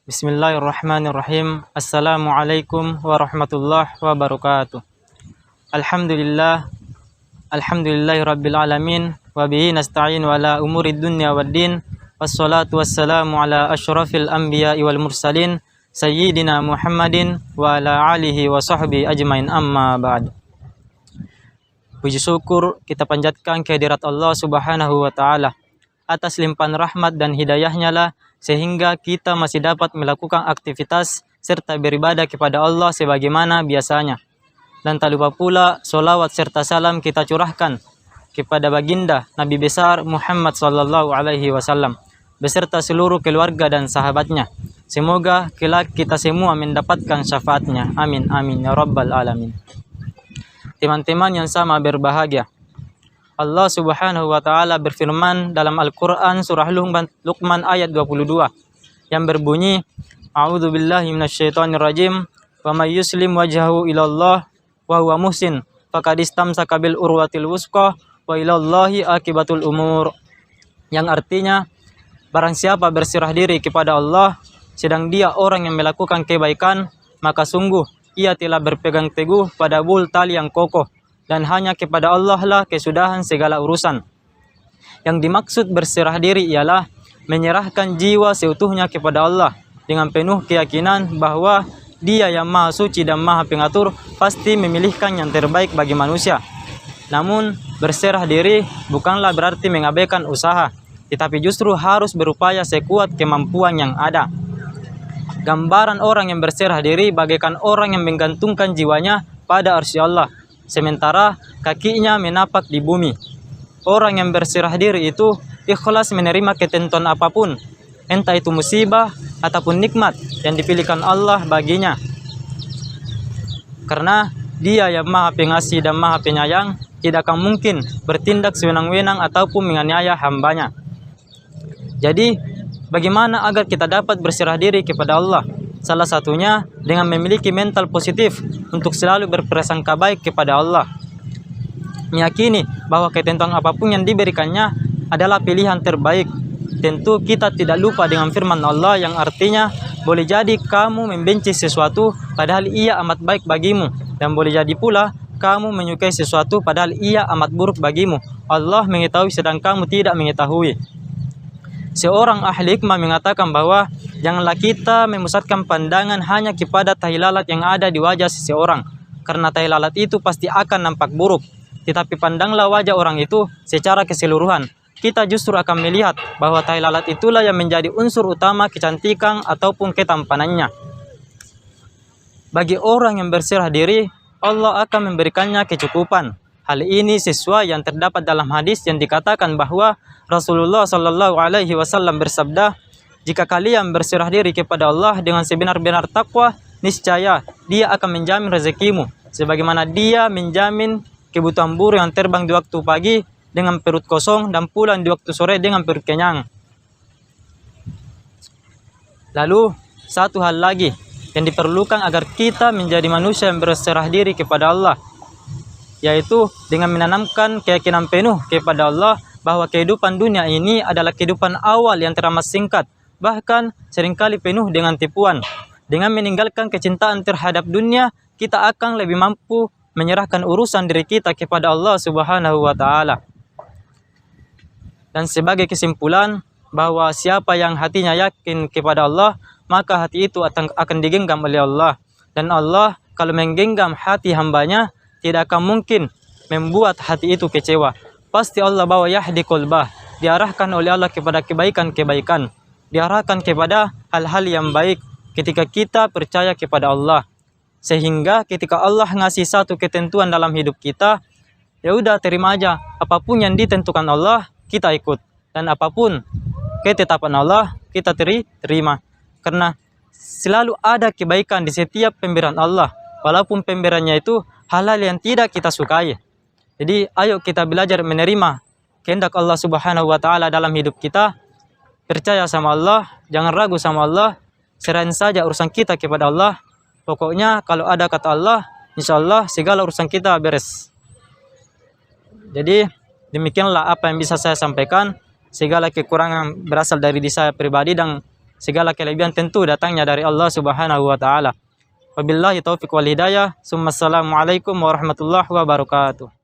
Bismillahirrahmanirrahim. Assalamualaikum warahmatullahi wabarakatuh. Alhamdulillah, alhamdulillahirabbil alamin wa bihi nasta'in wala umurid dunya waddin. Wassalatu wassalamu ala asyrafil anbiya'i wal mursalin sayyidina Muhammadin wa ala alihi wa sahbihi ajmain, amma ba'd. Puji syukur kita panjatkan kehadirat Allah Subhanahu wa taala. Atas limpahan rahmat dan hidayahnya lah sehingga kita masih dapat melakukan aktivitas serta beribadah kepada Allah sebagaimana biasanya. Dan tak lupa pula solawat serta salam kita curahkan kepada baginda Nabi besar Muhammad sallallahu alaihi wasallam beserta seluruh keluarga dan sahabatnya. Semoga kelak kita semua mendapatkan syafaatnya. Amin amin ya rabbal alamin. Teman-teman yang sama berbahagia, Allah Subhanahu wa taala berfirman dalam Al-Qur'an surah Luqman ayat 22 yang berbunyi, A'udzubillahi minasyaitonirrajim, wa may yuslim wajhahu ilallah wa huwa muhsin faqad istamsaka bil urwatil wusqa wa ilallahi akibatul umur. Yang artinya, barang siapa berserah diri kepada Allah sedang dia orang yang melakukan kebaikan, maka sungguh ia telah berpegang teguh pada bul tali yang kokoh, dan hanya kepada Allah lah kesudahan segala urusan. Yang dimaksud berserah diri ialah menyerahkan jiwa seutuhnya kepada Allah dengan penuh keyakinan bahwa Dia yang Maha Suci dan Maha Pengatur pasti memilihkan yang terbaik bagi manusia. Namun berserah diri bukanlah berarti mengabaikan usaha, tetapi justru harus berupaya sekuat kemampuan yang ada. Gambaran orang yang berserah diri bagaikan orang yang menggantungkan jiwanya pada arsy Allah, sementara kakinya menapak di bumi. Orang yang berserah diri itu ikhlas menerima ketentuan apapun, entah itu musibah ataupun nikmat yang dipilihkan Allah baginya. Karena Dia yang Maha Pengasih dan Maha Penyayang tidak akan mungkin bertindak sewenang-wenang ataupun menganiaya hambanya. Jadi, bagaimana agar kita dapat berserah diri kepada Allah? Salah satunya dengan memiliki mental positif untuk selalu berprasangka baik kepada Allah. Meyakini bahwa ketentuan apapun yang diberikannya adalah pilihan terbaik. Tentu kita tidak lupa dengan firman Allah yang artinya, boleh jadi kamu membenci sesuatu padahal ia amat baik bagimu, dan boleh jadi pula kamu menyukai sesuatu padahal ia amat buruk bagimu. Allah mengetahui sedang kamu tidak mengetahui. Seorang ahli hikmah mengatakan bahwa janganlah kita memusatkan pandangan hanya kepada tahi lalat yang ada di wajah seseorang, karena tahi lalat itu pasti akan nampak buruk. Tetapi pandanglah wajah orang itu secara keseluruhan. Kita justru akan melihat bahwa tahi lalat itulah yang menjadi unsur utama kecantikan ataupun ketampanannya. Bagi orang yang berserah diri, Allah akan memberikannya kecukupan. Hal ini sesuai yang terdapat dalam hadis yang dikatakan bahwa Rasulullah Shallallahu Alaihi Wasallam bersabda, jika kalian berserah diri kepada Allah dengan sebenar-benar takwa, niscaya Dia akan menjamin rezekimu, sebagaimana Dia menjamin kebutuhan burung yang terbang di waktu pagi dengan perut kosong dan pulang di waktu sore dengan perut kenyang. Lalu satu hal lagi yang diperlukan agar kita menjadi manusia yang berserah diri kepada Allah, yaitu dengan menanamkan keyakinan penuh kepada Allah bahwa kehidupan dunia ini adalah kehidupan awal yang teramat singkat, bahkan seringkali penuh dengan tipuan. Dengan meninggalkan kecintaan terhadap dunia, kita akan lebih mampu menyerahkan urusan diri kita kepada Allah Subhanahu wa taala. Dan sebagai kesimpulan, bahwa siapa yang hatinya yakin kepada Allah, maka hati itu akan digenggam oleh Allah. Dan Allah kalau menggenggam hati hambanya, tidak akan mungkin membuat hati itu kecewa. Pasti Allah bawa yahdi qalbah, diarahkan oleh Allah kepada kebaikan-kebaikan, diarahkan kepada hal-hal yang baik ketika kita percaya kepada Allah. Sehingga ketika Allah ngasih satu ketentuan dalam hidup kita, ya udah terima aja, apapun yang ditentukan Allah kita ikut, dan apapun ketetapan Allah kita terima. Karena selalu ada kebaikan di setiap pemberian Allah, walaupun pemberiannya itu hal-hal yang tidak kita sukai. Jadi ayo kita belajar menerima kehendak Allah Subhanahu wa taala dalam hidup kita. Percaya sama Allah, jangan ragu sama Allah, serahin saja urusan kita kepada Allah. Pokoknya kalau ada kata Allah, insya Allah segala urusan kita beres. Jadi demikianlah apa yang bisa saya sampaikan. Segala kekurangan berasal dari diri saya pribadi dan segala kelebihan tentu datangnya dari Allah Subhanahu wa taala. Wabillahi taufiq wal hidayah. Assalamualaikum warahmatullahi wabarakatuh.